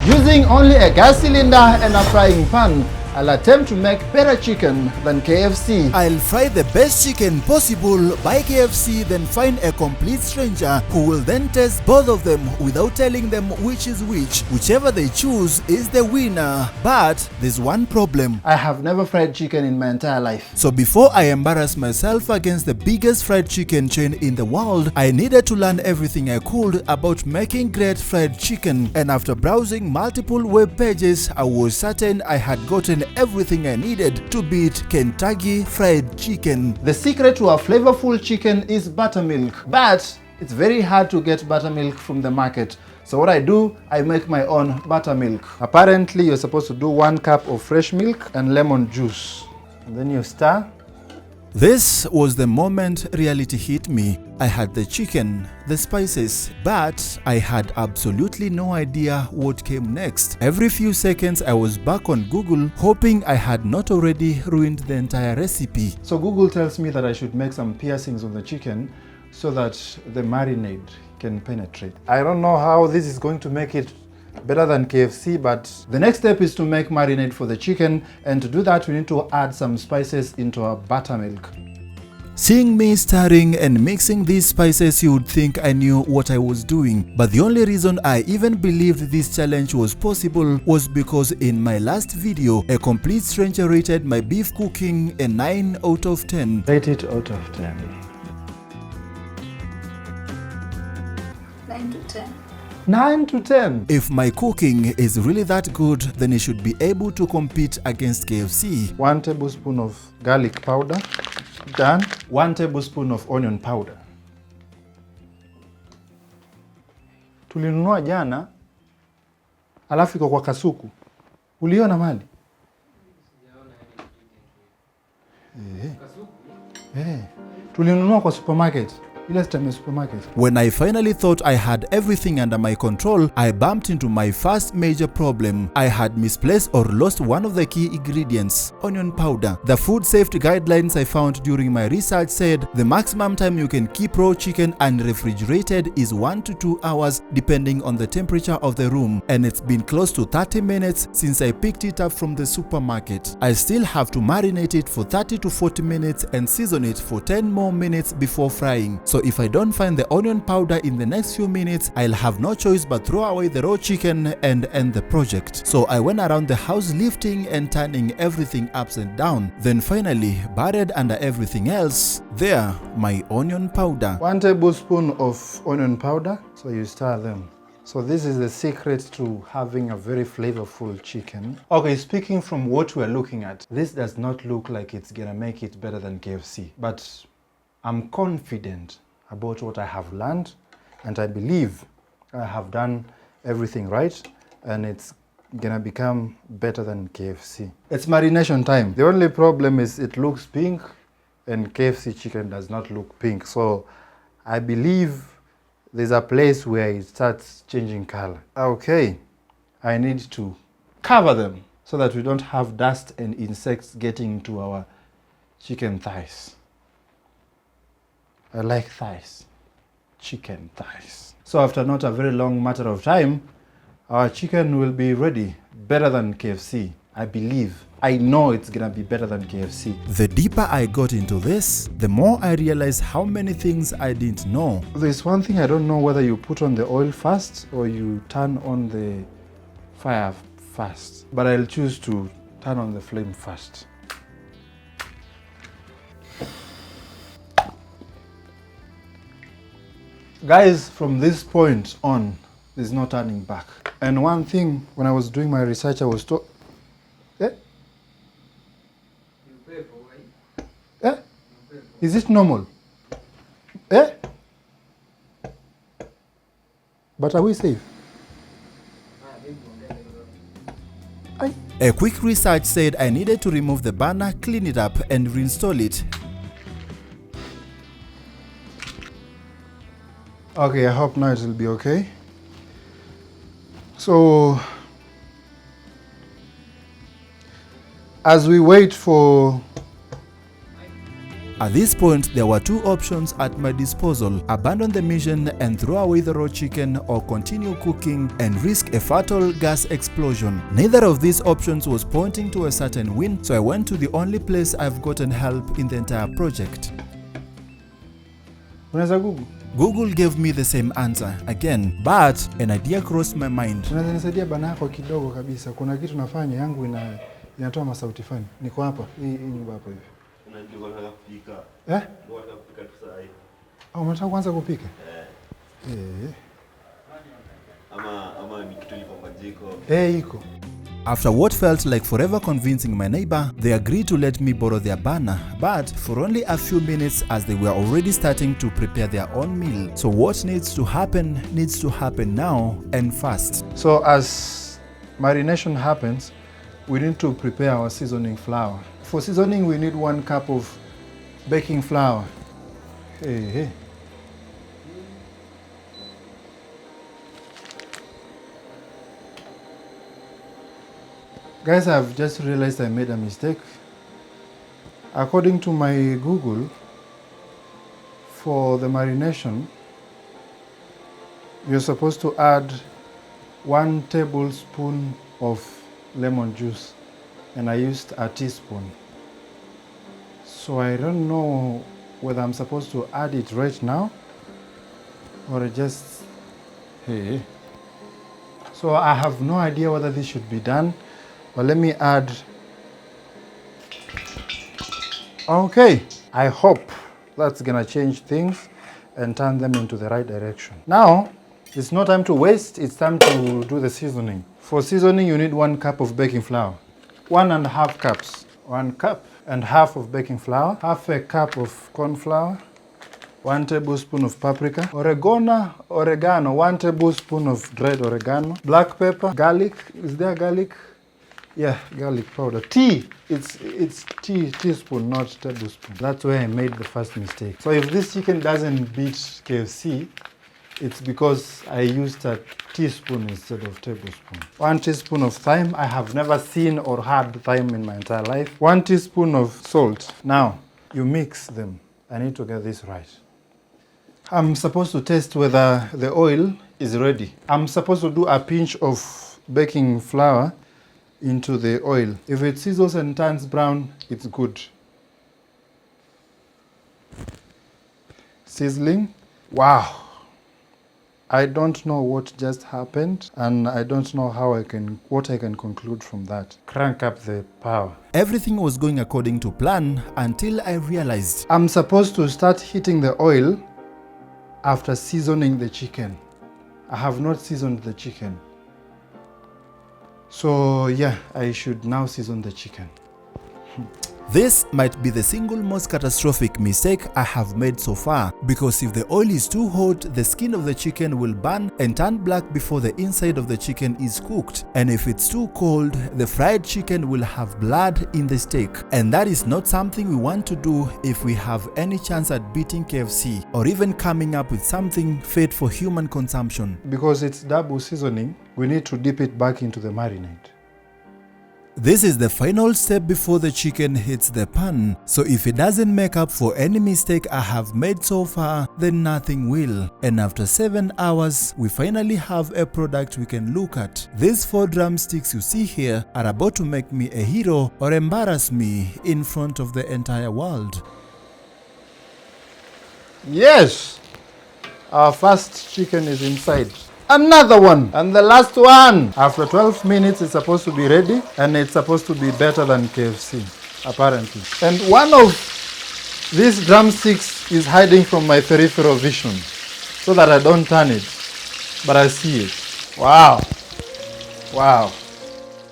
Using only a gas cylinder and a frying pan, I'll attempt to make better chicken than KFC. I'll fry the best chicken possible, buy KFC, then find a complete stranger who will then test both of them without telling them which is which. Whichever they choose is the winner. But there's one problem. I have never fried chicken in my entire life. So before I embarrass myself against the biggest fried chicken chain in the world, I needed to learn everything I could about making great fried chicken. And after browsing multiple web pages, I was certain I had gotten everything I needed to beat Kentucky Fried Chicken. The secret to a flavorful chicken is buttermilk, but it's very hard to get buttermilk from the market. So what I do, I make my own buttermilk. Apparently, you're supposed to do 1 cup of fresh milk and lemon juice. And then you stir. This was the moment reality hit me. I had the chicken, the spices, but I had absolutely no idea what came next. Every few seconds I was back on Google, hoping I had not already ruined the entire recipe. So Google tells me that I should make some piercings on the chicken so that the marinade can penetrate. I don't know how this is going to make it better than KFC, but the next step is to make marinade for the chicken, and to do that we need to add some spices into our buttermilk. Seeing me stirring and mixing these spices, you would think I knew what I was doing. But the only reason I even believed this challenge was possible was because in my last video, a complete stranger rated my beef cooking a 9 out of 10. Rate it out of 10. 9 to 10. 9 to 10. If my cooking is really that good, then it should be able to compete against KFC. 1 tablespoon of garlic powder. Done. 1 tablespoon of onion powder. Tulinunua jana, alafu iko kwa kasuku. Uliona mali? Tulinunua kwa supermarket. When I finally thought I had everything under my control, I bumped into my first major problem. I had misplaced or lost one of the key ingredients, onion powder. The food safety guidelines I found during my research said the maximum time you can keep raw chicken unrefrigerated is 1 to 2 hours depending on the temperature of the room, and it's been close to 30 minutes since I picked it up from the supermarket. I still have to marinate it for 30 to 40 minutes and season it for 10 more minutes before frying. So if I don't find the onion powder in the next few minutes, I'll have no choice but throw away the raw chicken and end the project. So I went around the house lifting and turning everything upside down. Then finally, buried under everything else, there, my onion powder. 1 tablespoon of onion powder, so you stir them. So this is the secret to having a very flavorful chicken. Okay, speaking from what we're looking at, this does not look like it's gonna make it better than KFC, but I'm confident about what I have learned, and I believe I have done everything right, and it's gonna become better than KFC. It's marination time. The only problem is it looks pink, and KFC chicken does not look pink. So I believe there's a place where it starts changing color. Okay, I need to cover them so that we don't have dust and insects getting into our chicken thighs. I like thighs, chicken thighs. So after not a very long matter of time, our chicken will be ready, better than KFC. I believe, I know it's gonna be better than KFC. The deeper I got into this, the more I realized how many things I didn't know. There's one thing I don't know, whether you put on the oil first or you turn on the fire first. But I'll choose to turn on the flame first. Guys, from this point on, there's no turning back. And one thing, when I was doing my research, I was told, is it normal? But are we safe? A quick research said I needed to remove the burner, clean it up, and reinstall it. Okay, I hope now it will be okay. So, as we wait for At this point, there were two options at my disposal: abandon the mission and throw away the raw chicken, or continue cooking and risk a fatal gas explosion. Neither of these options was pointing to a certain win, so I went to the only place I've gotten help in the entire project. Unaweza Google? Google gave me the same answer again, but an idea crossed my mind. Unaweza nisaidia bana yako kidogo kabisa. Kuna kitu nafanya yangu inatoa masauti fani. Niko hapa. Hii nyumba hapa hivi. Unajua nataka kupika. Nataka kupika tu saa hii. Unataka kuanza kupika? Ama ni kitu liko kwa jiko. Iko. After what felt like forever convincing my neighbor, they agreed to let me borrow their burner, but for only a few minutes, as they were already starting to prepare their own meal. So what needs to happen now and fast. So as marination happens, we need to prepare our seasoning flour. For seasoning, we need 1 cup of baking flour. Guys, I've just realized I made a mistake. According to my Google, for the marination, you're supposed to add 1 tablespoon of lemon juice, and I used a teaspoon. So I don't know whether I'm supposed to add it right now or just So I have no idea whether this should be done, but let me add. Okay, I hope that's gonna change things and turn them into the right direction. Now, it's no time to waste, it's time to do the seasoning. For seasoning, you need 1 cup of baking flour. 1.5 cups. 1 cup and half of baking flour, half a cup of corn flour, 1 tablespoon of paprika, oregano, 1 tablespoon of dried oregano, black pepper, garlic. Is there garlic? Yeah, garlic powder. Tea. It's teaspoon, not tablespoon. That's where I made the first mistake. So if this chicken doesn't beat KFC, it's because I used a teaspoon instead of tablespoon. 1 teaspoon of thyme. I have never seen or had thyme in my entire life. 1 teaspoon of salt. Now, you mix them. I need to get this right. I'm supposed to test whether the oil is ready. I'm supposed to do a pinch of baking flour into the oil. If it sizzles and turns brown, it's good. Sizzling. Wow. I don't know what just happened, and I don't know what I can conclude from that. Crank up the power. Everything was going according to plan until I realized I'm supposed to start heating the oil after seasoning the chicken. I have not seasoned the chicken. So yeah, I should now season the chicken. this might be the single most catastrophic mistake I have made so far, because if the oil is too hot, the skin of the chicken will burn and turn black before the inside of the chicken is cooked. And if it's too cold, the fried chicken will have blood in the steak. And that is not something we want to do if we have any chance at beating KFC or even coming up with something fit for human consumption. Because it's double seasoning, we need to dip it back into the marinade. This is the final step before the chicken hits the pan, so if it doesn't make up for any mistake I have made so far, then nothing will. And after 7 hours, we finally have a product we can look at. These 4 drumsticks you see here are about to make me a hero or embarrass me in front of the entire world. Yes! Our first chicken is inside. Another one! And the last one! After 12 minutes, it's supposed to be ready, and it's supposed to be better than KFC, apparently. And one of these drumsticks is hiding from my peripheral vision, so that I don't turn it, but I see it. Wow! Wow!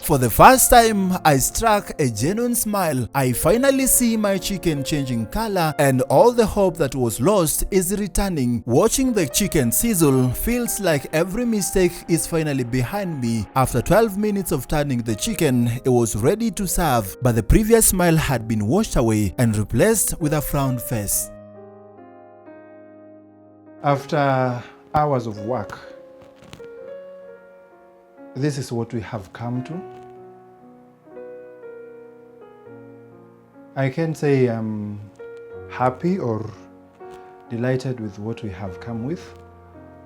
For the first time, I struck a genuine smile. I finally see my chicken changing color, and all the hope that was lost is returning. Watching the chicken sizzle feels like every mistake is finally behind me. After 12 minutes of turning the chicken, it was ready to serve, but the previous smile had been washed away and replaced with a frowned face. After hours of work, this is what we have come to. I can say I'm happy or delighted with what we have come with,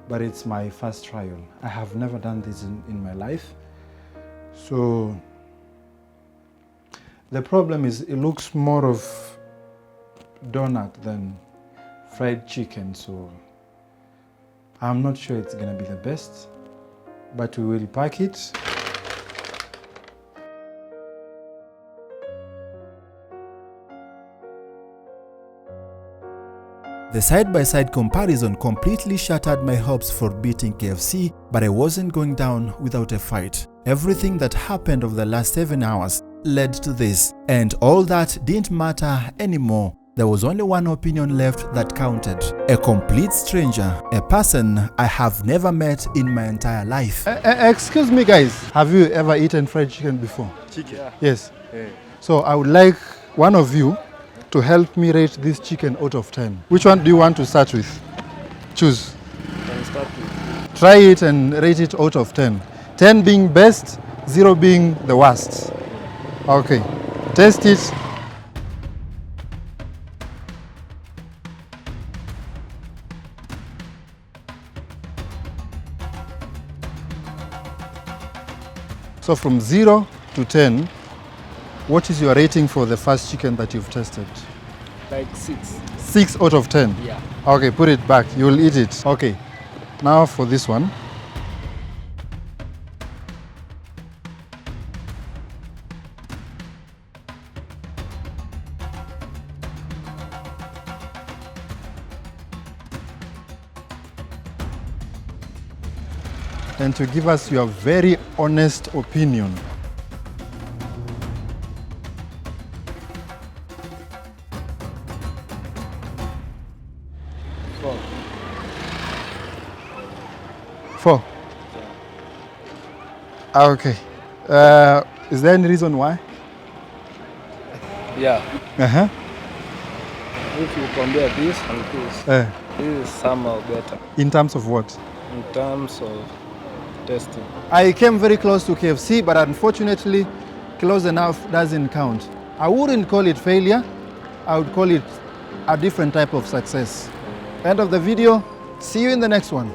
but it's my first trial. I have never done this in my life. So the problem is it looks more of donut than fried chicken, so I'm not sure it's gonna be the best, but we will pack it. The side-by-side comparison completely shattered my hopes for beating KFC, but I wasn't going down without a fight. Everything that happened over the last 7 hours led to this, and all that didn't matter anymore. There was only one opinion left that counted. A complete stranger, a person I have never met in my entire life. Excuse me guys, have you ever eaten fried chicken before? Chicken. Yeah. Yes. Yeah. So I would like one of you to help me rate this chicken out of 10. Which one do you want to start with? Choose. Can start with. Try it and rate it out of 10. 10 being best, 0 being the worst. Okay, taste it. So from 0 to 10, what is your rating for the first chicken that you've tested? Like 6. 6 out of 10? Yeah. Okay, put it back. You will eat it. Okay, now for this one. And to give us your very honest opinion. Four. Okay. Is there any reason why? Yeah. Uh-huh. If you compare this and this, this is somehow better In terms of what? in terms of testing. I came very close to KFC, but unfortunately, close enough doesn't count. I wouldn't call it failure. I would call it a different type of success. End of the video. See you in the next one.